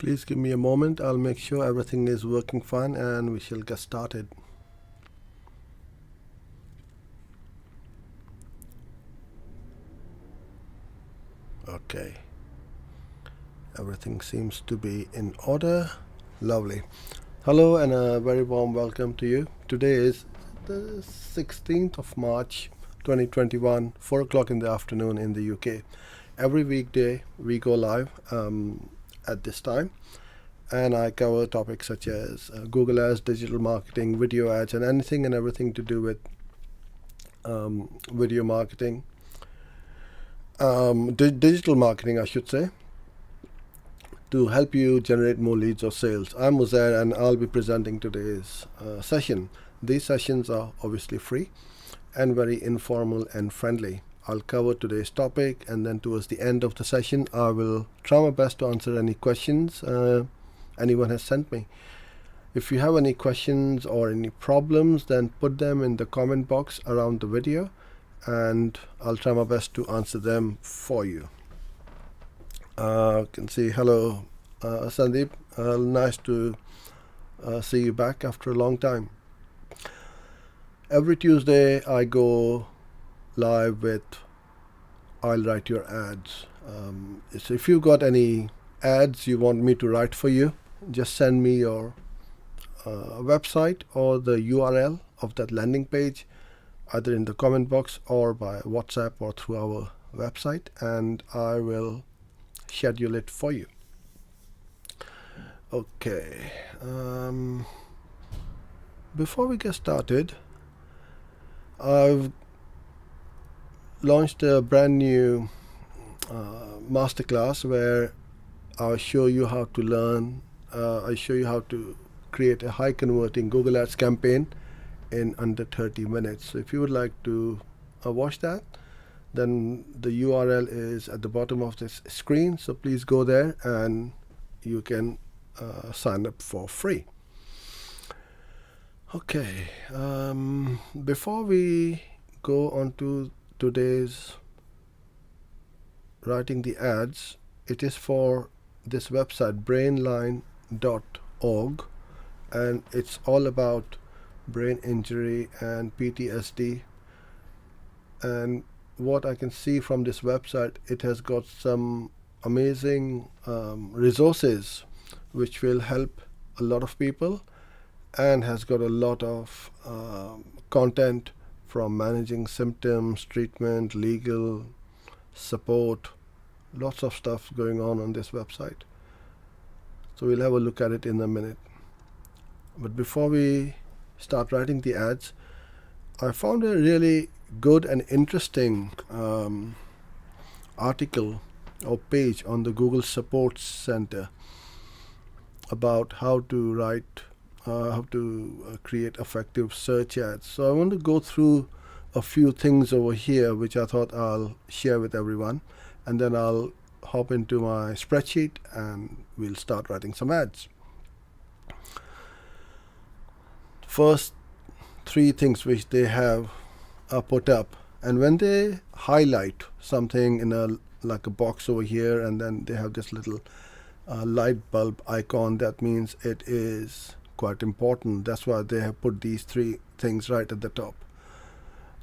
Please give me a moment. I'll make sure everything is working fine and we shall get started. Okay. Everything seems to be in order. Lovely. Hello and a very warm welcome to you. Today is the 16th of March 2021, 4 o'clock in the afternoon in the UK. Every weekday we go live at this time, and I cover topics such as Google Ads, digital marketing, video ads, and anything and everything to do with video marketing, digital marketing I should say, to help you generate more leads or sales. I'm Uzair and I'll be presenting today's session. These sessions are obviously free and very informal and friendly. I'll cover today's topic, and then towards the end of the session I will try my best to answer any questions anyone has sent me. If you have any questions or any problems, then put them in the comment box around the video and I'll try my best to answer them for you. You can see hello Sandeep, nice to see you back after a long time. Every Tuesday I go live with I'll write your ads. So if you've got any ads you want me to write for you, just send me your website or the URL of that landing page, either in the comment box or by WhatsApp or through our website, and I will schedule it for you. Okay, before we get started, I've launched a brand new masterclass where I'll show you how to learn, I show you how to create a high converting Google Ads campaign in under 30 minutes. So if you would like to watch that, then the URL is at the bottom of this screen. So please go there and you can sign up for free. Okay, before we go on to today's writing the ads, it is for this website Brainline.org, and it's all about brain injury and PTSD. And what I can see from this website, it has got some amazing resources which will help a lot of people, and has got a lot of content from managing symptoms, treatment, legal support, lots of stuff going on this website. So we'll have a look at it in a minute. But before we start writing the ads, I found a really good and interesting article or page on the Google Support Center about how to write, how to create effective search ads. So I want to go through a few things over here which I thought I'll share with everyone, and then I'll hop into my spreadsheet and we'll start writing some ads. First three things which they have put up, and when they highlight something in like a box over here, and then they have this little light bulb icon, that means it is quite important. That's why they have put these three things right at the top.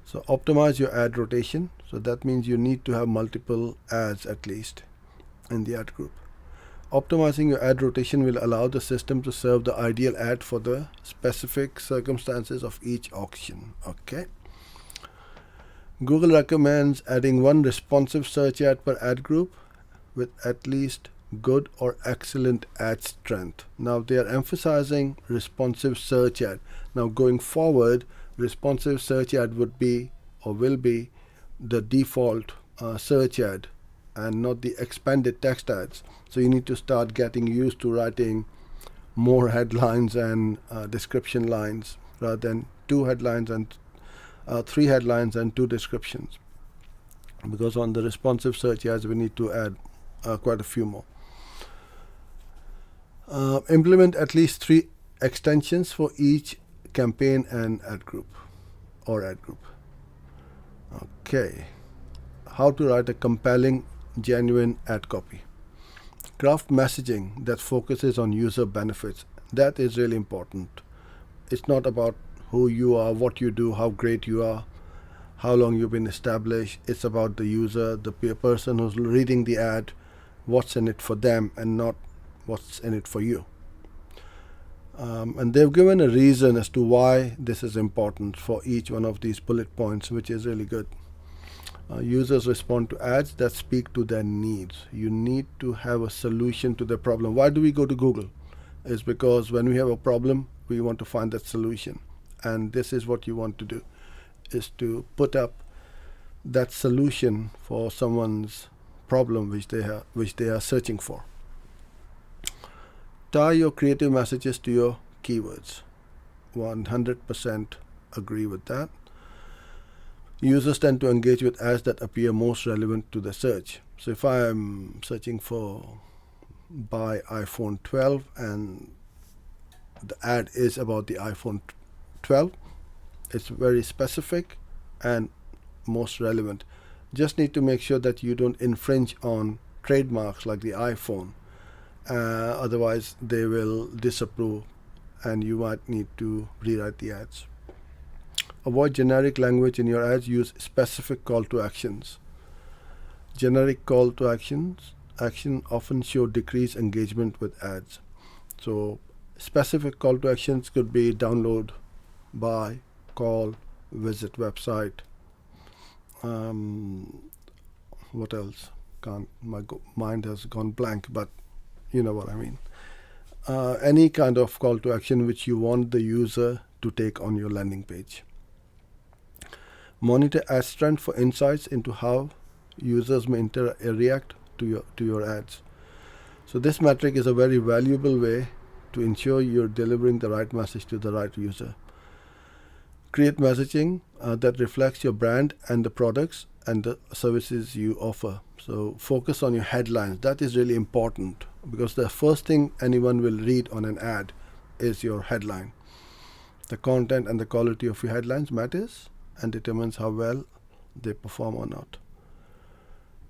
So optimize your ad rotation. So that means you need to have multiple ads at least in the ad group. Optimizing your ad rotation will allow the system to serve the ideal ad for the specific circumstances of each auction. Okay. Google recommends adding one responsive search ad per ad group with at least good or excellent ad strength. Now they are emphasizing responsive search ad. Now going forward, responsive search ad would be or will be the default search ad and not the expanded text ads. So you need to start getting used to writing more headlines and description lines rather than two headlines and three headlines and two descriptions, because on the responsive search ads we need to add quite a few more. Implement at least 3 extensions for each campaign and ad group or ad group. Okay, how to write a compelling, genuine ad copy. Craft messaging that focuses on user benefits. That is really important. It's not about who you are, what you do, how great you are, how long you've been established. It's about the user, the person who's reading the ad, what's in it for them and not what's in it for you. And they've given a reason as to why this is important for each one of these bullet points, which is really good. Users respond to ads that speak to their needs. You need to have a solution to the problem. Why do we go to Google? It's because when we have a problem, we want to find that solution. And this is what you want to do, is to put up that solution for someone's problem which they are searching for. Tie your creative messages to your keywords. 100% agree with that. Users tend to engage with ads that appear most relevant to the search. So if I am searching for buy iPhone 12 and the ad is about the iPhone 12, it's very specific and most relevant. Just need to make sure that you don't infringe on trademarks like the iPhone. Otherwise they will disapprove and you might need to rewrite the ads. Avoid generic language in your ads. Use specific call to actions. Generic call to action often show decreased engagement with ads. So specific call to actions could be download, buy, call, visit website. What else? My mind has gone blank, but you know what I mean. Any kind of call to action which you want the user to take on your landing page. Monitor ad strength for insights into how users may react to your ads. So this metric is a very valuable way to ensure you're delivering the right message to the right user. Create messaging that reflects your brand and the products and the services you offer. So focus on your headlines. That is really important because the first thing anyone will read on an ad is your headline. The content and the quality of your headlines matters and determines how well they perform or not.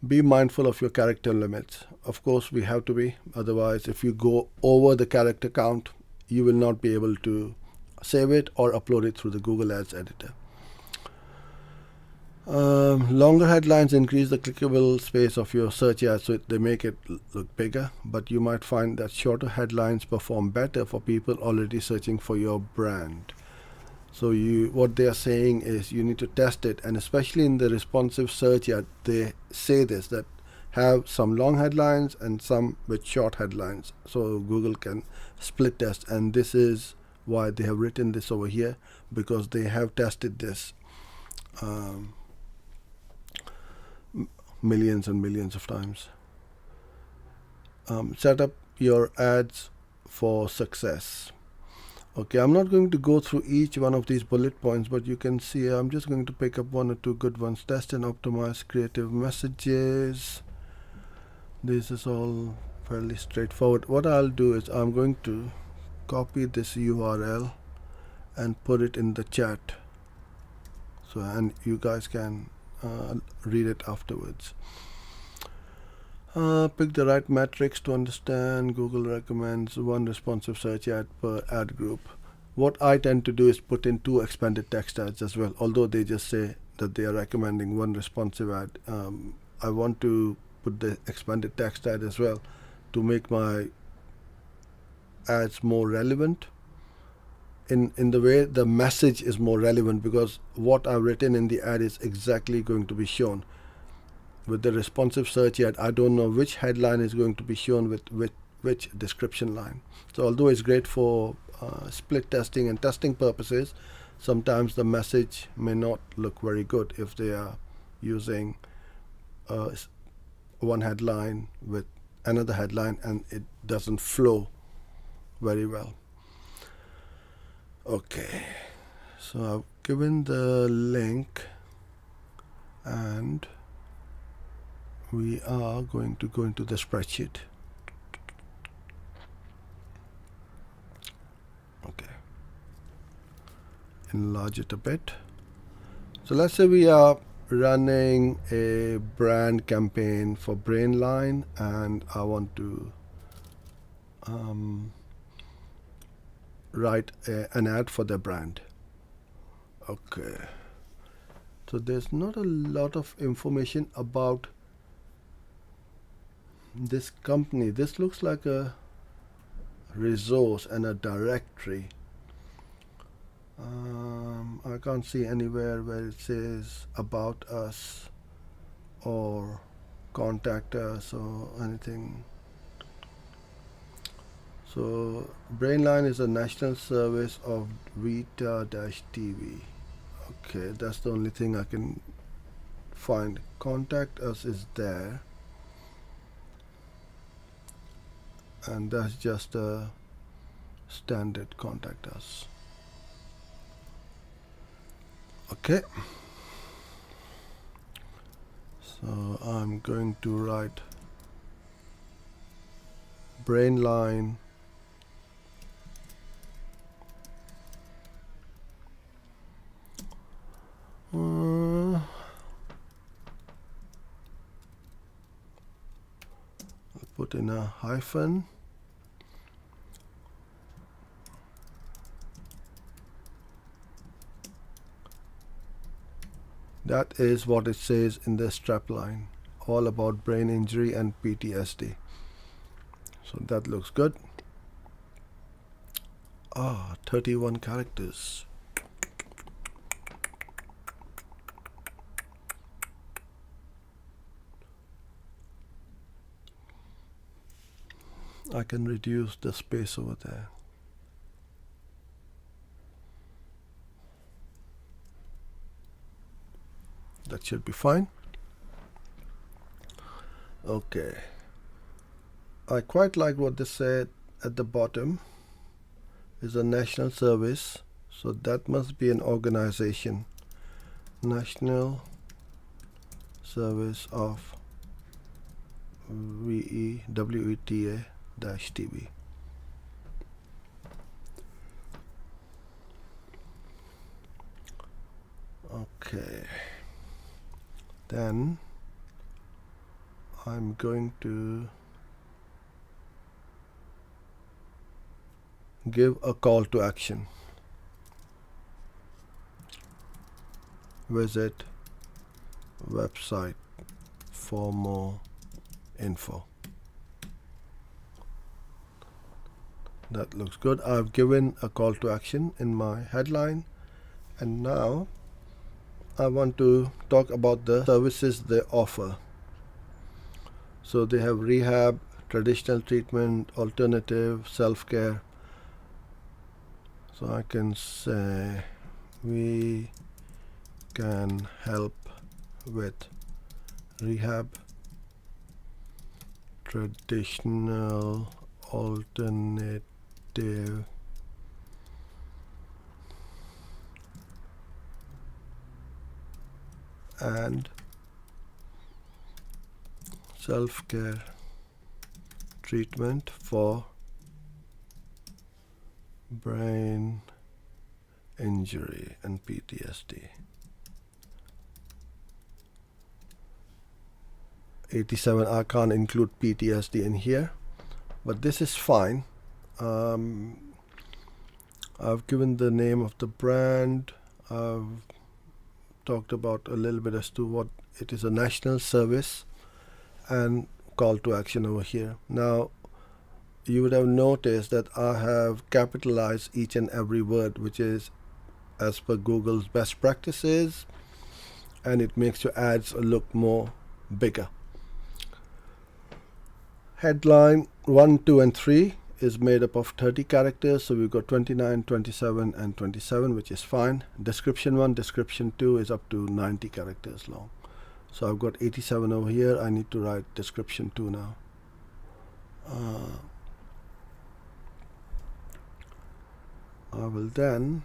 Be mindful of your character limits. Of course, we have to be. Otherwise, if you go over the character count, you will not be able to save it or upload it through the Google Ads editor. Longer headlines increase the clickable space of your search ads, so they make it look bigger, but you might find that shorter headlines perform better for people already searching for your brand. So what they are saying is you need to test it, and especially in the responsive search ad, they say this, that have some long headlines and some with short headlines, so Google can split test. And this is why they have written this over here, because they have tested this millions and millions of times. Set up your ads for success. Okay, I'm not going to go through each one of these bullet points, but you can see I'm just going to pick up one or two good ones. Test and optimize creative messages. This is all fairly straightforward. What I'll do is I'm going to copy this URL and put it in the chat, so and you guys can read it afterwards. Pick the right metrics to understand. Google recommends one responsive search ad per ad group. What I tend to do is put in 2 expanded text ads as well, although they just say that they are recommending one responsive ad. I want to put the expanded text ad as well to make my ads more relevant in the way the message is more relevant, because what I've written in the ad is exactly going to be shown. With the responsive search ad, I don't know which headline is going to be shown with which description line. So although it's great for split testing and testing purposes, sometimes the message may not look very good if they are using one headline with another headline and it doesn't flow very well. Okay, so I've given the link and we are going to go into the spreadsheet. Okay, enlarge it a bit. So let's say we are running a brand campaign for Brainline and I want to write an ad for their brand. Okay, so there's not a lot of information about this company. This looks like a resource and a directory. I can't see anywhere where it says about us or contact us or anything. So Brainline is a national service of Vita-TV. Okay, that's the only thing I can find. Contact us is there, and that's just a standard contact us. Okay, so I'm going to write Brainline I'll put in a hyphen. That is what it says in the strapline, all about brain injury and PTSD. So that looks good. 31 characters. I can reduce the space over there. That should be fine. Okay. I quite like what they said at the bottom. Is a national service, so that must be an organization. National Service of VEWETA-TV. Okay, then I'm going to give a call to action. Visit website for more info. That looks good. I've given a call to action in my headline, and now I want to talk about the services they offer. So they have rehab, traditional treatment, alternative, self-care. So I can say we can help with rehab, traditional, alternative, and self-care treatment for brain injury and PTSD. 87, I can't include PTSD in here, but this is fine. I've given the name of the brand. I've talked about a little bit as to what it is, a national service, and call to action over here. Now, you would have noticed that I have capitalized each and every word, which is as per Google's best practices, and it makes your ads look more bigger. Headline 1, 2, and 3 is made up of 30 characters, so we've got 29, 27, and 27, which is fine. Description 1, description 2 is up to 90 characters long. So I've got 87 over here. I need to write description 2 now. I will then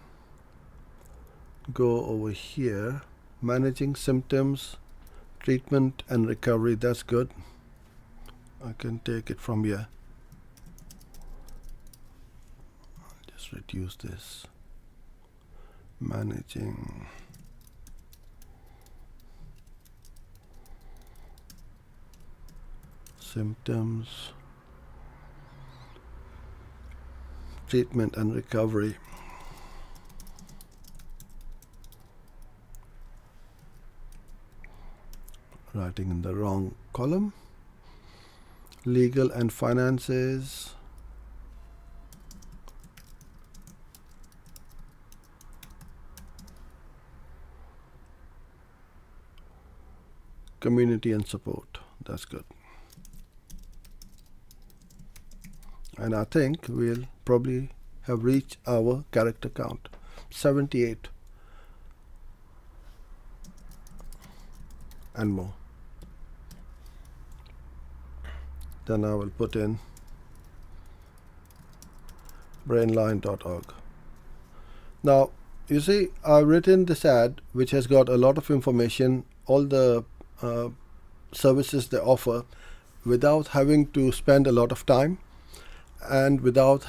go over here, managing symptoms, treatment and recovery. That's good. I can take it from here. I'll just reduce this. Managing symptoms, treatment and recovery. Writing in the wrong column. Legal and finances. Community and support. That's good. And I think we'll probably have reached our character count, 78 and more. Then I will put in brainline.org. Now, you see, I've written this ad which has got a lot of information, all the services they offer, without having to spend a lot of time and without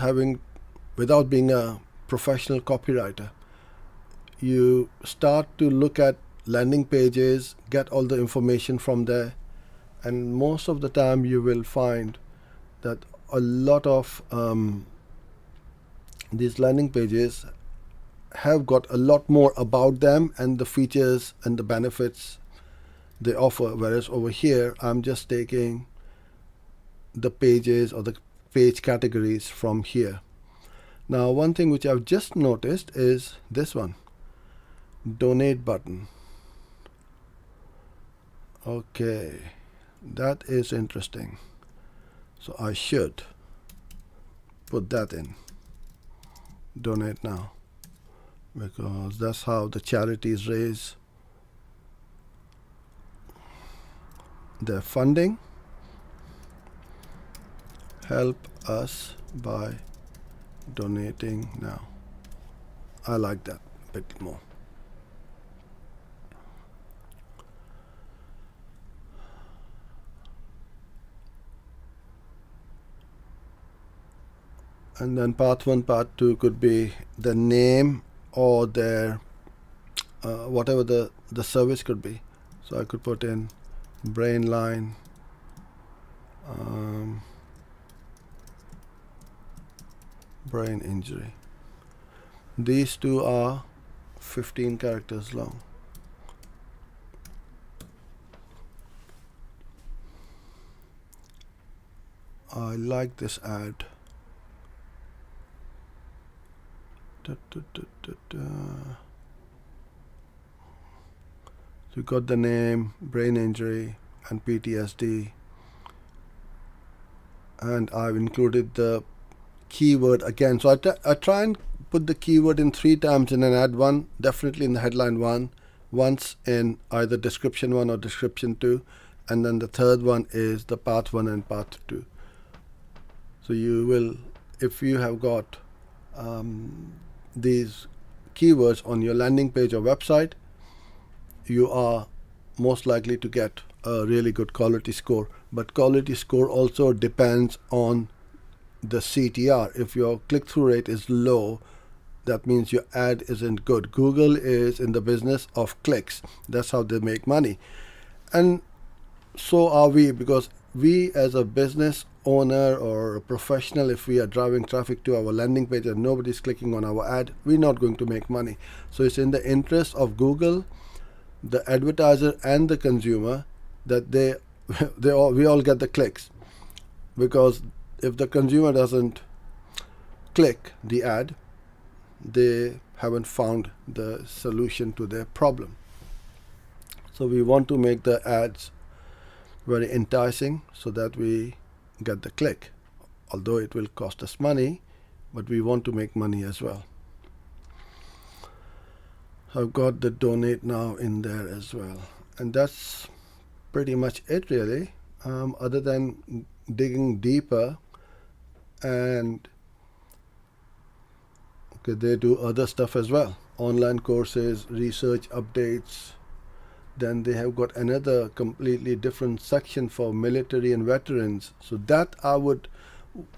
being a professional copywriter. You start to look at landing pages, get all the information from there, and most of the time you will find that a lot of these landing pages have got a lot more about them and the features and the benefits they offer, whereas over here I'm just taking the pages or the page categories from here. Now, one thing which I've just noticed is this one, donate button. Okay, that is interesting. So I should put that in, donate now, because that's how the charities raise their funding. Help us by donating now. I like that a bit more. And then part 1, part 2 could be the name or their whatever the service could be. So I could put in Brainline brain injury. These two are 15 characters long. I like this ad. So you got the name, brain injury, and PTSD, and I've included the keyword again. So I try and put the keyword in 3 times in an ad. One definitely in the headline 1, once in either description 1 or description 2, and then the third one is the part 1 and part 2. So you will, if you have got these keywords on your landing page or website, you are most likely to get a really good quality score. But quality score also depends on the CTR. If your click-through rate is low, that means your ad isn't good. Google is in the business of clicks. That's how they make money. And so are we, because we as a business owner or a professional, if we are driving traffic to our landing page and nobody's clicking on our ad, we're not going to make money. So it's in the interest of Google, the advertiser, and the consumer that we all get the clicks. Because if the consumer doesn't click the ad, they haven't found the solution to their problem. So we want to make the ads very enticing so that we get the click. Although it will cost us money, but we want to make money as well. I've got the donate now in there as well. And that's pretty much it really, other than digging deeper. And okay, they do other stuff as well, online courses, research updates. Then they have got another completely different section for military and veterans. So that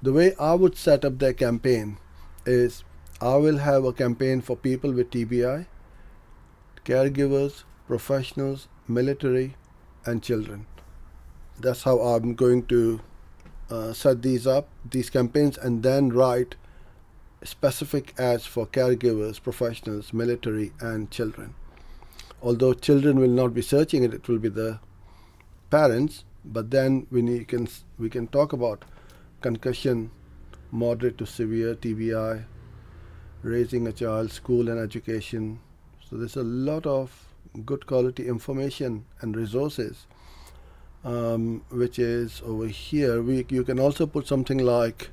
the way I would set up their campaign is I will have a campaign for people with TBI, caregivers, professionals, military, and children. That's how I'm going to set these campaigns, and then write specific ads for caregivers, professionals, military, and children. Although children will not be searching it, it will be the parents. But then we can talk about concussion, moderate to severe TBI, raising a child, school and education. So there's a lot of good quality information and resources, which is over here. You can also put something like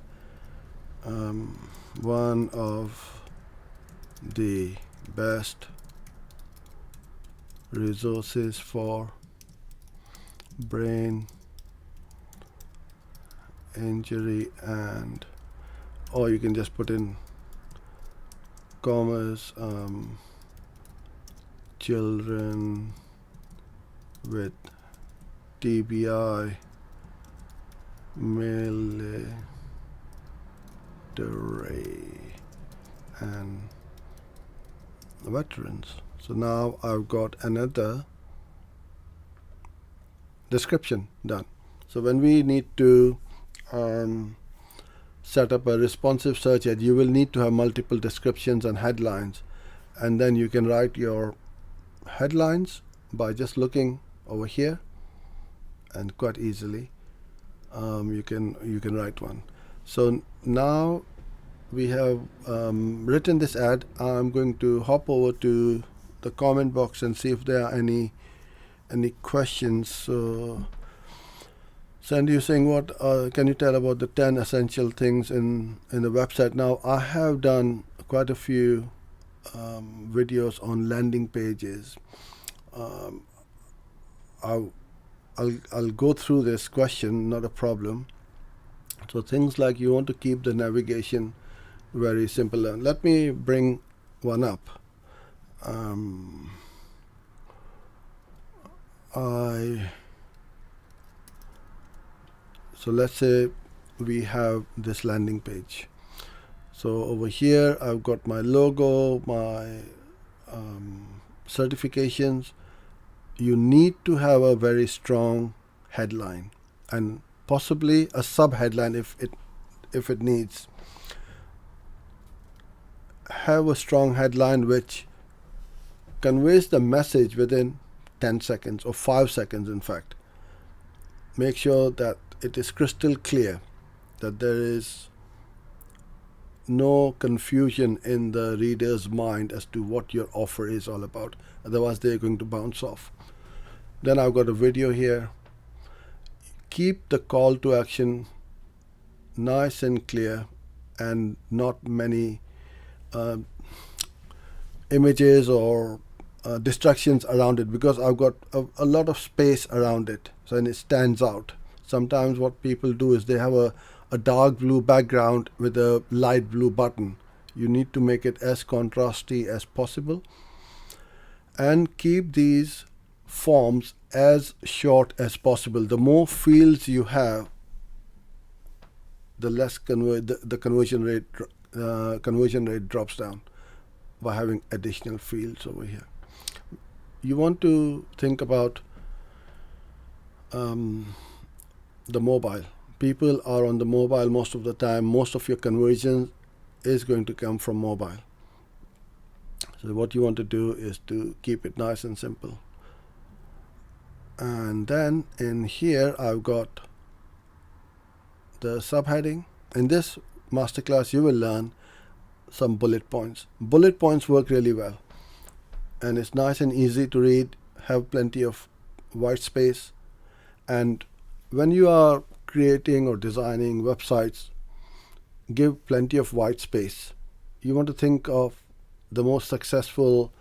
one of the best resources for brain injury, and or you can just put in commas, children with TBI, military, and veterans. So now I've got another description done. So when we need to set up a responsive search ad, you will need to have multiple descriptions and headlines, and then you can write your headlines by just looking over here, and quite easily you can write one. So now we have written this ad. I'm going to hop over to the comment box and see if there are any questions. So Sandy, you're saying what can you tell about the 10 essential things in the website? Now I have done quite a few videos on landing pages. I'll go through this question, not a problem. So things like you want to keep the navigation very simple. Let me bring one up. So let's say we have this landing page. So over here I've got my logo, my certifications. You need to have a very strong headline and possibly a sub headline if it needs. Have a strong headline which conveys the message within 10 seconds or 5 seconds. In fact, make sure that it is crystal clear, that there is no confusion in the reader's mind as to what your offer is all about. Otherwise they're going to bounce off. Then I've got a video here. Keep the call to action nice and clear and not many images or distractions around it, because I've got a lot of space around it, so and it stands out. Sometimes what people do is they have a dark blue background with a light blue button. You need to make it as contrasty as possible, and keep these forms as short as possible. The more fields you have, the less the conversion rate drops down by having additional fields over here. You want to think about the mobile. People are on the mobile most of the time. Most of your conversion is going to come from mobile. So what you want to do is to keep it nice and simple. And then in here I've got the subheading. In this masterclass you will learn some bullet points. Bullet points work really well, and it's nice and easy to read, have plenty of white space. And when you are creating or designing websites, give plenty of white space. You want to think of the most successful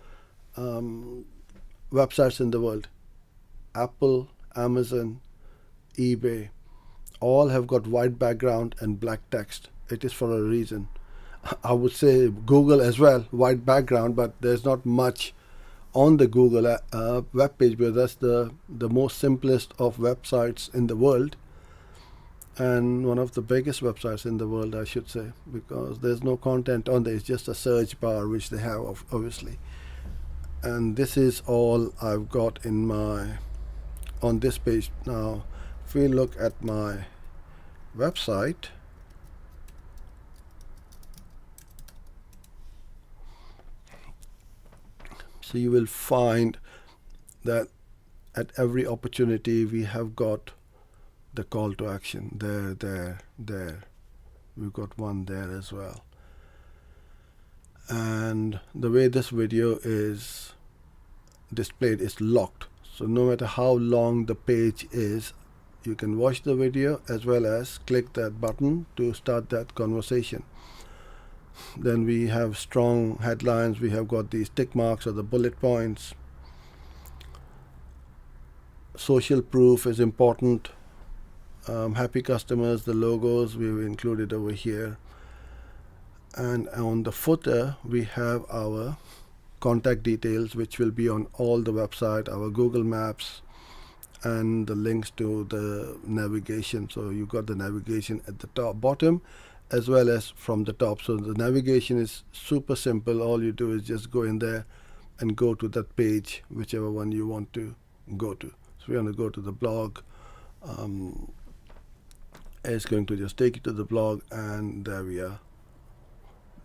websites in the world. Apple, Amazon, eBay, all have got white background and black text. It is for a reason. I would say Google as well, white background, but there's not much on the Google web page, because that's the most simplest of websites in the world, and one of the biggest websites in the world, I should say, because there's no content on there. It's just a search bar which they have, obviously. And this is all I've got in on this page. Now if we look at my website, So you will find that at every opportunity we have got the call to action there. We've got one there as well. And the way this video is displayed is locked. So no matter how long the page is, you can watch the video as well as click that button to start that conversation. Then we have strong headlines. We have got these tick marks or the bullet points. Social proof is important. Happy customers, the logos we've included over here. And on the footer, we have our contact details, which will be on all the website, our Google Maps, and the links to the navigation. So you got the navigation at the top, bottom, as well as from the top. So the navigation is super simple. All you do is just go in there and go to that page, whichever one you want to go to. So we're going to go to the blog. It's going to just take you to the blog, and there we are.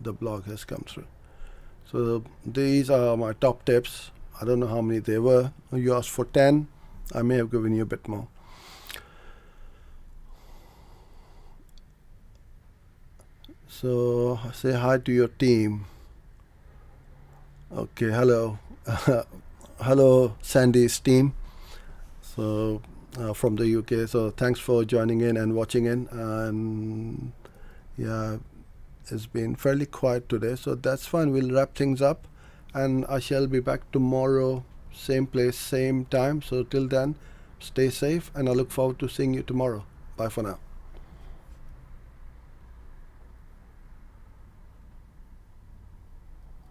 The blog has come through. So these are my top tips. I don't know how many they were. You asked for 10. I may have given you a bit more. So say hi to your team. Okay, hello. Hello, Sandy's team. So from the UK. So thanks for joining in and watching in. And yeah, it's been fairly quiet today, so that's fine. We'll wrap things up, and I shall be back tomorrow, same place, same time. So till then, stay safe, and I look forward to seeing you tomorrow. Bye for now.